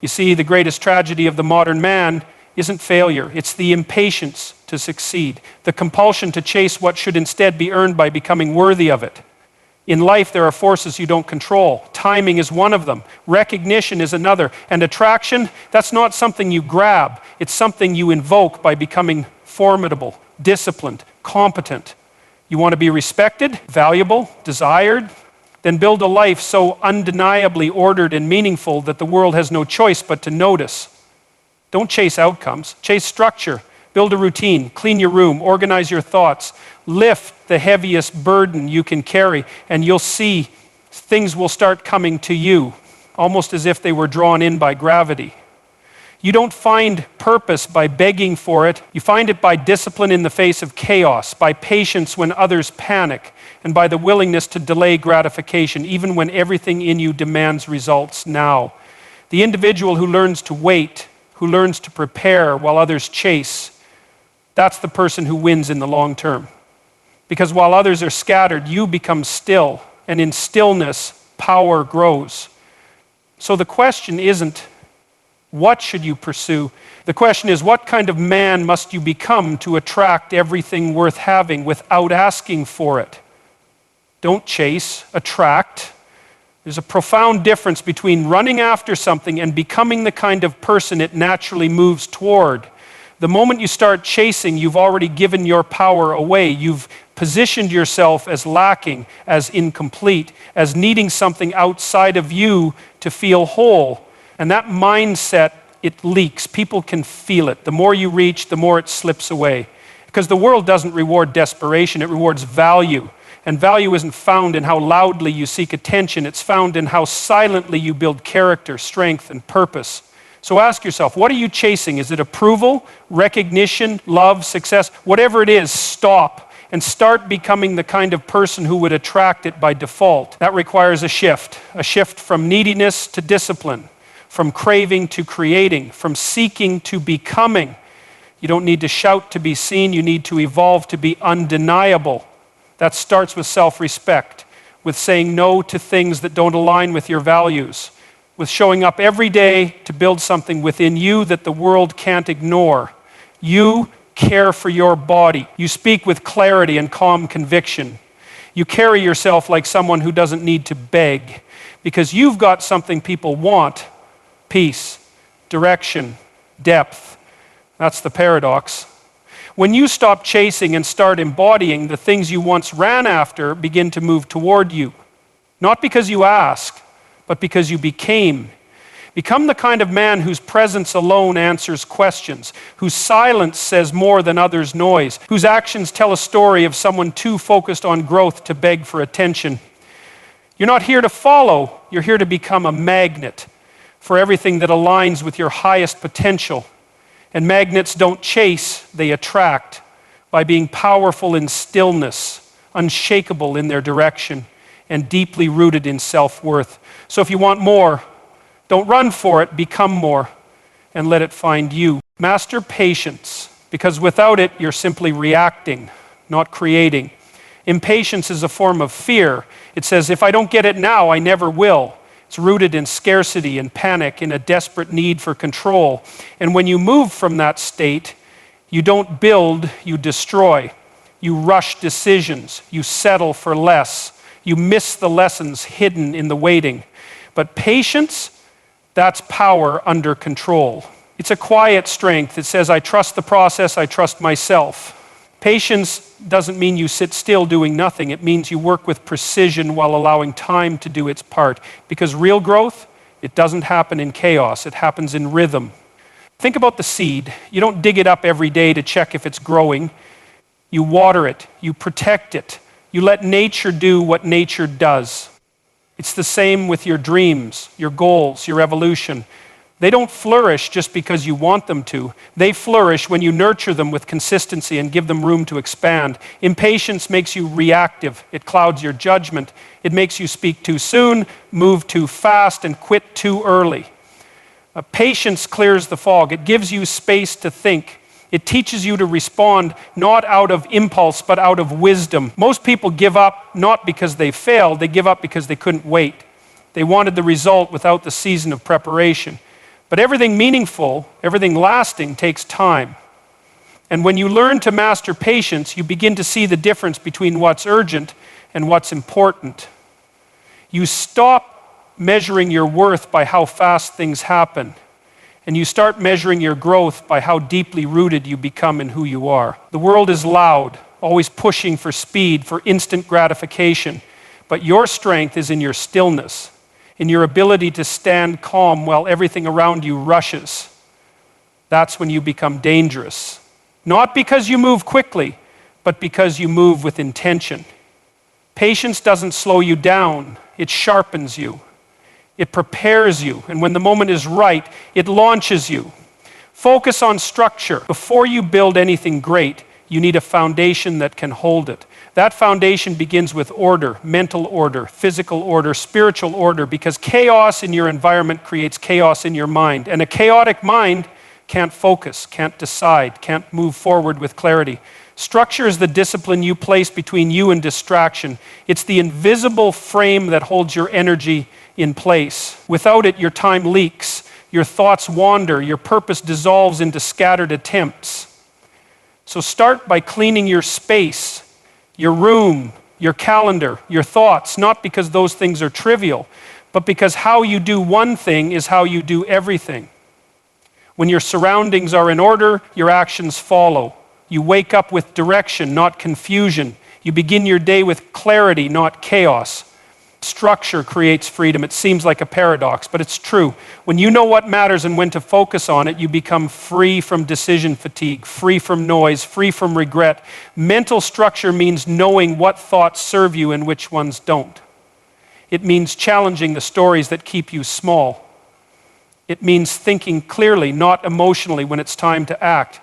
You see, the greatest tragedy of the modern man isn't failure. It's the impatience to succeed, the compulsion to chase what should instead be earned by becoming worthy of it. In life, there are forces you don't control. Timing is one of them. Recognition is another. And attraction, that's not something you grab. It's something you invoke by becoming formidable, disciplined, competent. You want to be respected, valuable, desired? Then build a life so undeniably ordered and meaningful that the world has no choice but to notice. Don't chase outcomes. Chase structure. Build a routine. Clean your room. Organize your thoughts. Lift the heaviest burden you can carry, and you'll see things will start coming to you, almost as if they were drawn in by gravity. You don't find purpose by begging for it. You find it by discipline in the face of chaos, by patience when others panic, and by the willingness to delay gratification, even when everything in you demands results now. The individual who learns to wait, who learns to prepare while others chase, that's the person who wins in the long term. Because while others are scattered, you become still, and in stillness, power grows. So the question isn't, what should you pursue? The question is, what kind of man must you become to attract everything worth having without asking for it? Don't chase, attract. There's a profound difference between running after something and becoming the kind of person it naturally moves toward. The moment you start chasing, you've already given your power away. You've positioned yourself as lacking, as incomplete, as needing something outside of you to feel whole. And that mindset, it leaks. People can feel it. The more you reach, the more it slips away. Because the world doesn't reward desperation, it rewards value. And value isn't found in how loudly you seek attention. It's found in how silently you build character, strength, and purpose. So ask yourself, what are you chasing? Is it approval, recognition, love, success? Whatever it is, stop and start becoming the kind of person who would attract it by default. That requires a shift from neediness to discipline, from craving to creating, from seeking to becoming. You don't need to shout to be seen. You need to evolve to be undeniable. That starts with self-respect, with saying no to things that don't align with your values, with showing up every day to build something within you that the world can't ignore. You care for your body. You speak with clarity and calm conviction. You carry yourself like someone who doesn't need to beg, because you've got something people want: peace, direction, depth. That's the paradox. When you stop chasing and start embodying, the things you once ran after begin to move toward you. Not because you asked, but because you became. Become the kind of man whose presence alone answers questions, whose silence says more than others' noise, whose actions tell a story of someone too focused on growth to beg for attention. You're not here to follow, you're here to become a magnet for everything that aligns with your highest potential. And magnets don't chase, they attract by being powerful in stillness, unshakable in their direction, and deeply rooted in self-worth. So if you want more, don't run for it, become more, and let it find you. Master patience, because without it, you're simply reacting, not creating. Impatience is a form of fear. It says, if I don't get it now, I never will. It's rooted in scarcity and panic, in a desperate need for control. And when you move from that state, you don't build, you destroy. You rush decisions. You settle for less. You miss the lessons hidden in the waiting. But patience, that's power under control. It's a quiet strength. It says, I trust the process, I trust myself. Patience doesn't mean you sit still doing nothing. It means you work with precision while allowing time to do its part. Because real growth, it doesn't happen in chaos. It happens in rhythm. Think about the seed. You don't dig it up every day to check if it's growing. You water it. You protect it. You let nature do what nature does. It's the same with your dreams, your goals, your evolution. They don't flourish just because you want them to. They flourish when you nurture them with consistency and give them room to expand. Impatience makes you reactive. It clouds your judgment. It makes you speak too soon, move too fast, and quit too early. Patience clears the fog. It gives you space to think. It teaches you to respond not out of impulse, but out of wisdom. Most people give up not because they failed. They give up because they couldn't wait. They wanted the result without the season of preparation. But everything meaningful, everything lasting takes time. And when you learn to master patience, you begin to see the difference between what's urgent and what's important. You stop measuring your worth by how fast things happen, and you start measuring your growth by how deeply rooted you become in who you are. The world is loud, always pushing for speed, for instant gratification, but your strength is in your stillness, in your ability to stand calm while everything around you rushes. That's when you become dangerous. Not because you move quickly, but because you move with intention. Patience doesn't slow you down, it sharpens you. It prepares you, and when the moment is right, it launches you. Focus on structure. Before you build anything great, you need a foundation that can hold it. That foundation begins with order, mental order, physical order, spiritual order, because chaos in your environment creates chaos in your mind, and a chaotic mind can't focus, can't decide, can't move forward with clarity. Structure is the discipline you place between you and distraction. It's the invisible frame that holds your energy in place. Without it, your time leaks, your thoughts wander, your purpose dissolves into scattered attempts. So start by cleaning your space, your room, your calendar, your thoughts, not because those things are trivial, but because how you do one thing is how you do everything. When your surroundings are in order, your actions follow. You wake up with direction, not confusion. You begin your day with clarity, not chaos. Structure creates freedom. It seems like a paradox, but it's true. When you know what matters and when to focus on it, you become free from decision fatigue, free from noise, free from regret. Mental structure means knowing what thoughts serve you and which ones don't. It means challenging the stories that keep you small. It means thinking clearly, not emotionally, when it's time to act.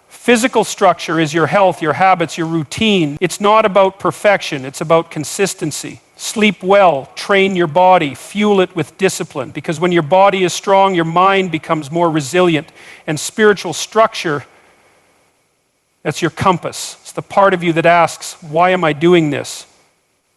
Physical structure is your health, your habits, your routine. It's not about perfection, it's about consistency. Sleep well, train your body, fuel it with discipline, because when your body is strong, your mind becomes more resilient. And spiritual structure, that's your compass. It's the part of you that asks, why am I doing this?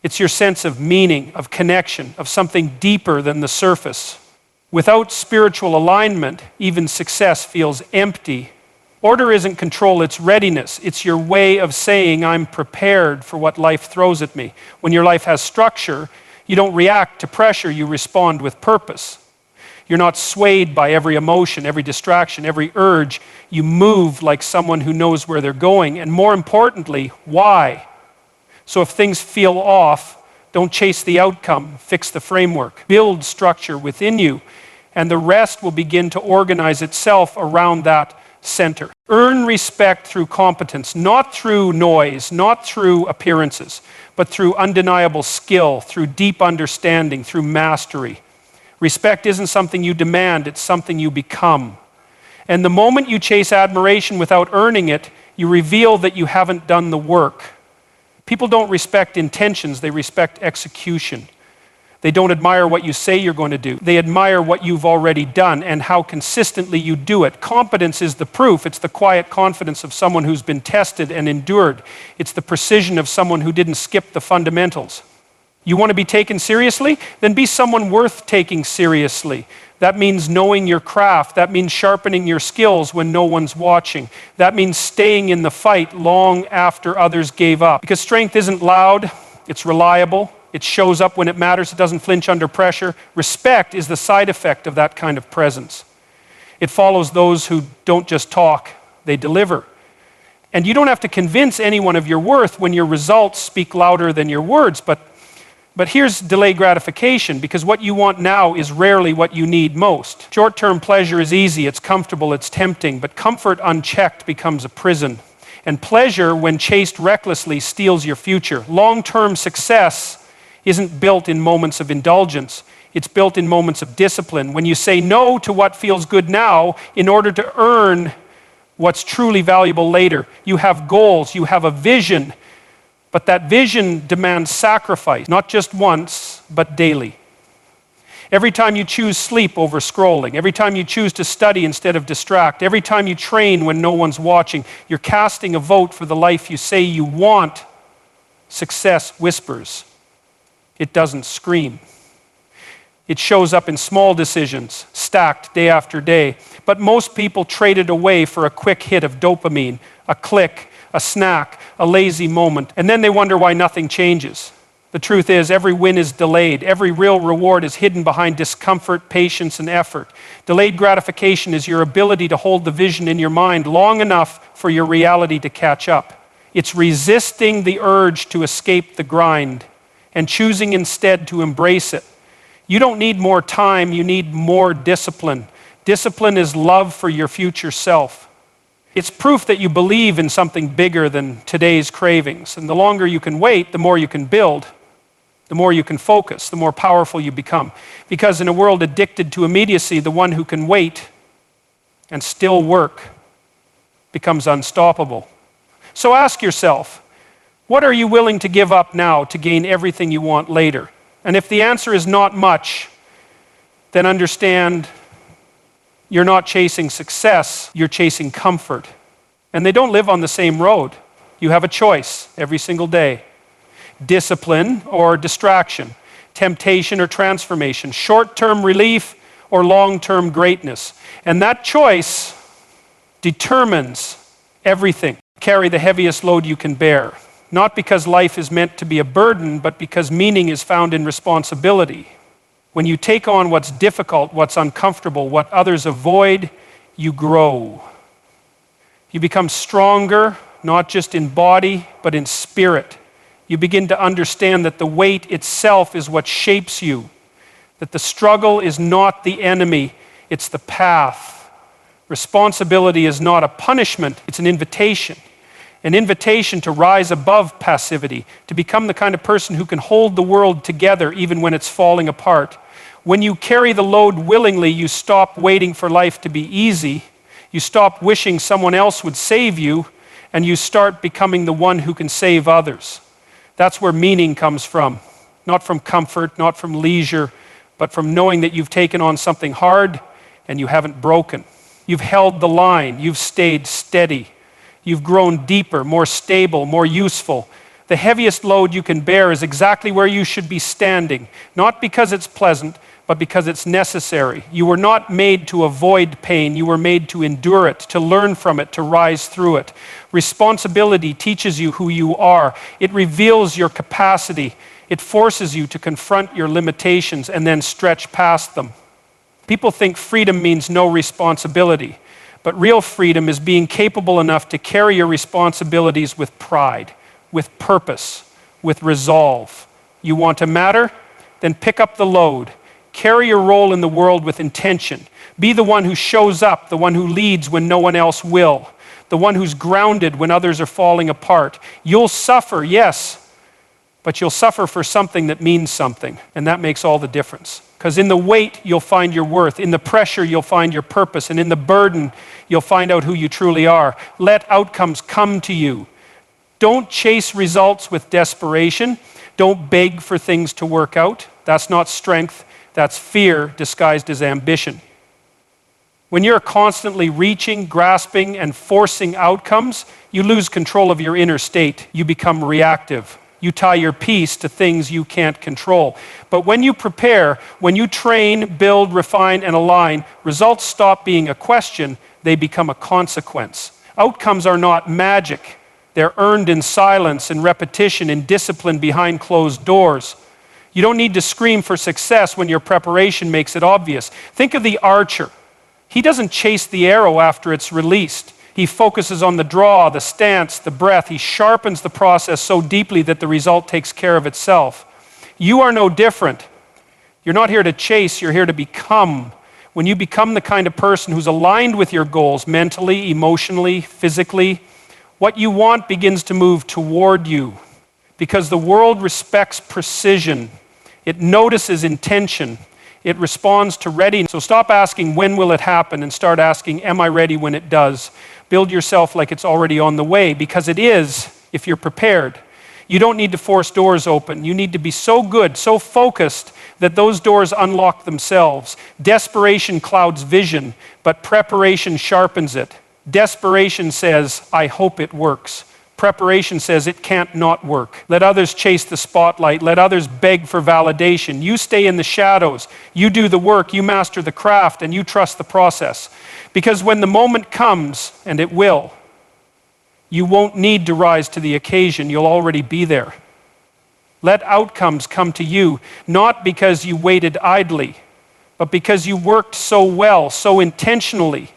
It's your sense of meaning, of connection, of something deeper than the surface. Without spiritual alignment, even success feels empty. Order isn't control, it's readiness. It's your way of saying, I'm prepared for what life throws at me. When your life has structure, you don't react to pressure, you respond with purpose. You're not swayed by every emotion, every distraction, every urge. You move like someone who knows where they're going, and more importantly, why. So if things feel off, don't chase the outcome, fix the framework. Build structure within you, and the rest will begin to organize itself around that center. Earn respect through competence, not through noise, not through appearances, but through undeniable skill, through deep understanding, through mastery. Respect isn't something you demand, it's something you become. And the moment you chase admiration without earning it, you reveal that you haven't done the work. People don't respect intentions, they respect execution. They don't admire what you say you're going to do. They admire what you've already done and how consistently you do it. Competence is the proof. It's the quiet confidence of someone who's been tested and endured. It's the precision of someone who didn't skip the fundamentals. You want to be taken seriously? Then be someone worth taking seriously. That means knowing your craft. That means sharpening your skills when no one's watching. That means staying in the fight long after others gave up. Because strength isn't loud, it's reliable. It shows up when it matters. It doesn't flinch under pressure. Respect is the side effect of that kind of presence. It follows those who don't just talk, they deliver. And you don't have to convince anyone of your worth when your results speak louder than your words. But here's delayed gratification, because what you want now is rarely what you need most. Short-term pleasure is easy, it's comfortable, it's tempting, but comfort unchecked becomes a prison. And pleasure, when chased recklessly, steals your future. Long-term success isn't built in moments of indulgence. It's built in moments of discipline. When you say no to what feels good now in order to earn what's truly valuable later. You have goals, you have a vision, but that vision demands sacrifice, not just once, but daily. Every time you choose sleep over scrolling, every time you choose to study instead of distract, every time you train when no one's watching, you're casting a vote for the life you say you want. Success whispers. It doesn't scream. It shows up in small decisions, stacked day after day. But most people trade it away for a quick hit of dopamine, a click, a snack, a lazy moment, and then they wonder why nothing changes. The truth is, every win is delayed. Every real reward is hidden behind discomfort, patience, and effort. Delayed gratification is your ability to hold the vision in your mind long enough for your reality to catch up. It's resisting the urge to escape the grind and choosing instead to embrace it. You don't need more time, you need more discipline. Discipline is love for your future self. It's proof that you believe in something bigger than today's cravings. And the longer you can wait, the more you can build, the more you can focus, the more powerful you become. Because in a world addicted to immediacy, the one who can wait and still work becomes unstoppable. So ask yourself, what are you willing to give up now to gain everything you want later? And if the answer is not much, then understand you're not chasing success, you're chasing comfort. And they don't live on the same road. You have a choice every single day. Discipline or distraction, temptation or transformation, short-term relief or long-term greatness. And that choice determines everything. Carry the heaviest load you can bear. Not because life is meant to be a burden, but because meaning is found in responsibility. When you take on what's difficult, what's uncomfortable, what others avoid, you grow. You become stronger, not just in body, but in spirit. You begin to understand that the weight itself is what shapes you, that the struggle is not the enemy, it's the path. Responsibility is not a punishment, it's an invitation to rise above passivity, to become the kind of person who can hold the world together even when it's falling apart. When you carry the load willingly, you stop waiting for life to be easy, you stop wishing someone else would save you, and you start becoming the one who can save others. That's where meaning comes from. Not from comfort, not from leisure, but from knowing that you've taken on something hard and you haven't broken. You've held the line, you've stayed steady. You've grown deeper, more stable, more useful. The heaviest load you can bear is exactly where you should be standing, not because it's pleasant, but because it's necessary. You were not made to avoid pain, you were made to endure it, to learn from it, to rise through it. Responsibility teaches you who you are. It reveals your capacity. It forces you to confront your limitations and then stretch past them. People think freedom means no responsibility, but real freedom is being capable enough to carry your responsibilities with pride, with purpose, with resolve. You want to matter? Then pick up the load. Carry your role in the world with intention. Be the one who shows up, the one who leads when no one else will, the one who's grounded when others are falling apart. You'll suffer, yes, but you'll suffer for something that means something, and that makes all the difference. Because in the weight, you'll find your worth. In the pressure, you'll find your purpose. And in the burden, you'll find out who you truly are. Let outcomes come to you. Don't chase results with desperation. Don't beg for things to work out. That's not strength. That's fear disguised as ambition. When you're constantly reaching, grasping, and forcing outcomes, you lose control of your inner state. You become reactive. You tie your peace to things you can't control. But when you prepare, when you train, build, refine, and align, results stop being a question, they become a consequence. Outcomes are not magic. They're earned in silence, in repetition, in discipline behind closed doors. You don't need to scream for success when your preparation makes it obvious. Think of the archer. He doesn't chase the arrow after it's released. He focuses on the draw, the stance, the breath. He sharpens the process so deeply that the result takes care of itself. You are no different. You're not here to chase, you're here to become. When you become the kind of person who's aligned with your goals mentally, emotionally, physically, what you want begins to move toward you. Because the world respects precision. It notices intention. It responds to readiness. So stop asking, when will it happen? And start asking, am I ready when it does? Build yourself like it's already on the way, because it is, if you're prepared. You don't need to force doors open. You need to be so good, so focused, that those doors unlock themselves. Desperation clouds vision, but preparation sharpens it. Desperation says, I hope it works. Preparation says it can't not work. Let others chase the spotlight. Let others beg for validation. You stay in the shadows. You do the work. You master the craft, and you trust the process. Because when the moment comes, and it will, you won't need to rise to the occasion. You'll already be there. Let outcomes come to you, not because you waited idly, but because you worked so well, so intentionally,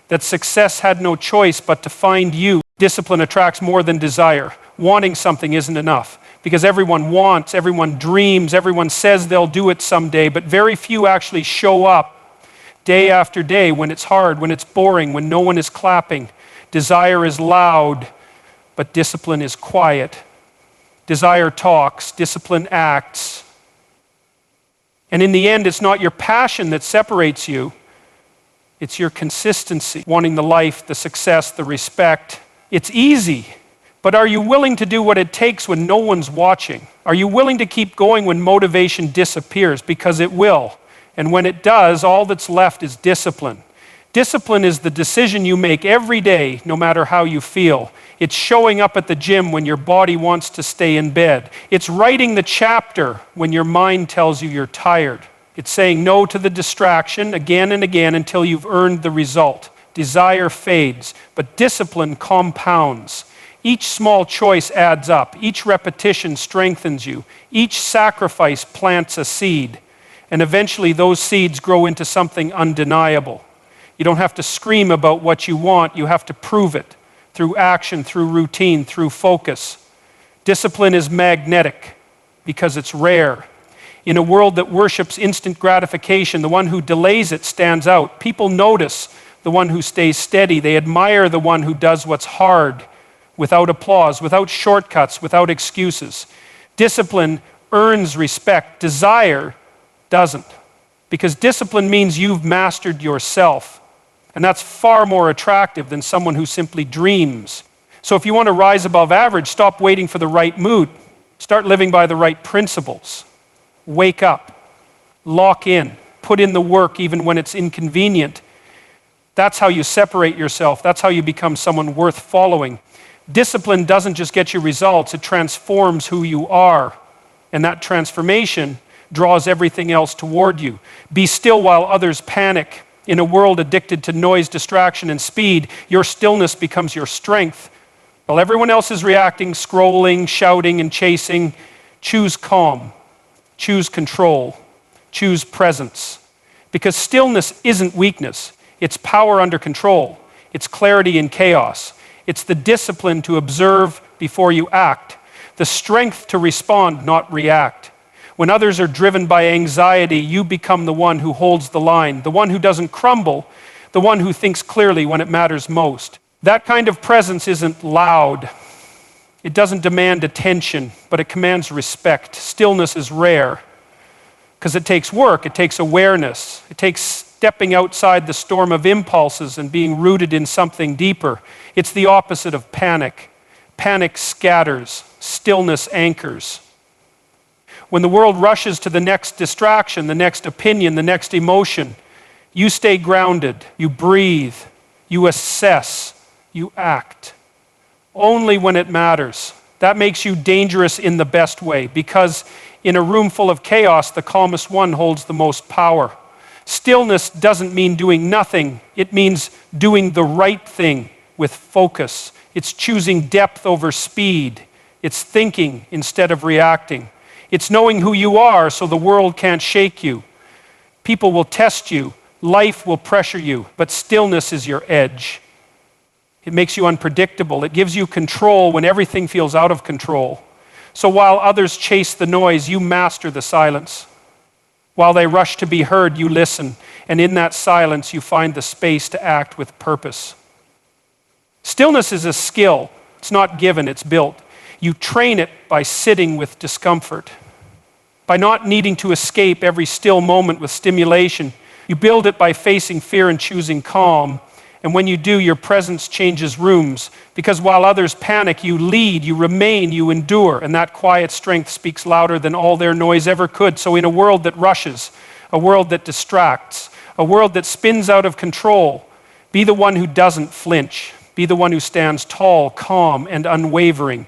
that success had no choice but to find you. Discipline attracts more than desire. Wanting something isn't enough, because everyone wants, everyone dreams, everyone says they'll do it someday, but very few actually show up day after day when it's hard, when it's boring, when no one is clapping. Desire is loud, but discipline is quiet. Desire talks, discipline acts. And in the end, it's not your passion that separates you. It's your consistency, wanting the life, the success, the respect. It's easy, but are you willing to do what it takes when no one's watching? Are you willing to keep going when motivation disappears? Because it will. And when it does, all that's left is discipline. Discipline is the decision you make every day, no matter how you feel. It's showing up at the gym when your body wants to stay in bed. It's writing the chapter when your mind tells you you're tired. It's saying no to the distraction again and again until you've earned the result. Desire fades, but discipline compounds. Each small choice adds up. Each repetition strengthens you. Each sacrifice plants a seed. And eventually those seeds grow into something undeniable. You don't have to scream about what you want. You have to prove it through action, through routine, through focus. Discipline is magnetic because it's rare. In a world that worships instant gratification, the one who delays it stands out. People notice the one who stays steady. They admire the one who does what's hard without applause, without shortcuts, without excuses. Discipline earns respect. Desire doesn't. Because discipline means you've mastered yourself. And that's far more attractive than someone who simply dreams. So if you want to rise above average, stop waiting for the right mood. Start living by the right principles. Wake up, lock in, put in the work even when it's inconvenient. That's how you separate yourself. That's how you become someone worth following. Discipline doesn't just get you results, it transforms who you are. And that transformation draws everything else toward you. Be still while others panic. In a world addicted to noise, distraction, and speed, your stillness becomes your strength. While everyone else is reacting, scrolling, shouting, and chasing, choose calm. Choose control. Choose presence. Because stillness isn't weakness. It's power under control. It's clarity in chaos. It's the discipline to observe before you act. The strength to respond, not react. When others are driven by anxiety, you become the one who holds the line, the one who doesn't crumble, the one who thinks clearly when it matters most. That kind of presence isn't loud. It doesn't demand attention, but it commands respect. Stillness is rare because it takes work, it takes awareness, it takes stepping outside the storm of impulses and being rooted in something deeper. It's the opposite of panic. Panic scatters, stillness anchors. When the world rushes to the next distraction, the next opinion, the next emotion, you stay grounded, you breathe, you assess, you act. Only when it matters. That makes you dangerous in the best way, because in a room full of chaos, the calmest one holds the most power. Stillness doesn't mean doing nothing. It means doing the right thing with focus. It's choosing depth over speed. It's thinking instead of reacting. It's knowing who you are so the world can't shake you. People will test you. Life will pressure you, but stillness is your edge. It makes you unpredictable. It gives you control when everything feels out of control. So while others chase the noise, you master the silence. While they rush to be heard, you listen. And in that silence, you find the space to act with purpose. Stillness is a skill. It's not given, it's built. You train it by sitting with discomfort. By not needing to escape every still moment with stimulation. You build it by facing fear and choosing calm. And when you do, your presence changes rooms. Because while others panic, you lead, you remain, you endure. And that quiet strength speaks louder than all their noise ever could. So in a world that rushes, a world that distracts, a world that spins out of control, be the one who doesn't flinch. Be the one who stands tall, calm, and unwavering.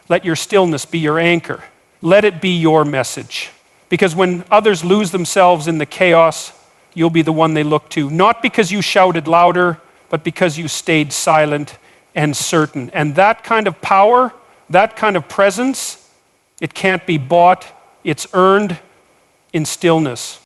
Let your stillness be your anchor. Let it be your message. Because when others lose themselves in the chaos, you'll be the one they look to. Not because you shouted louder, but because you stayed silent and certain. And that kind of power, that kind of presence, it can't be bought. It's earned in stillness.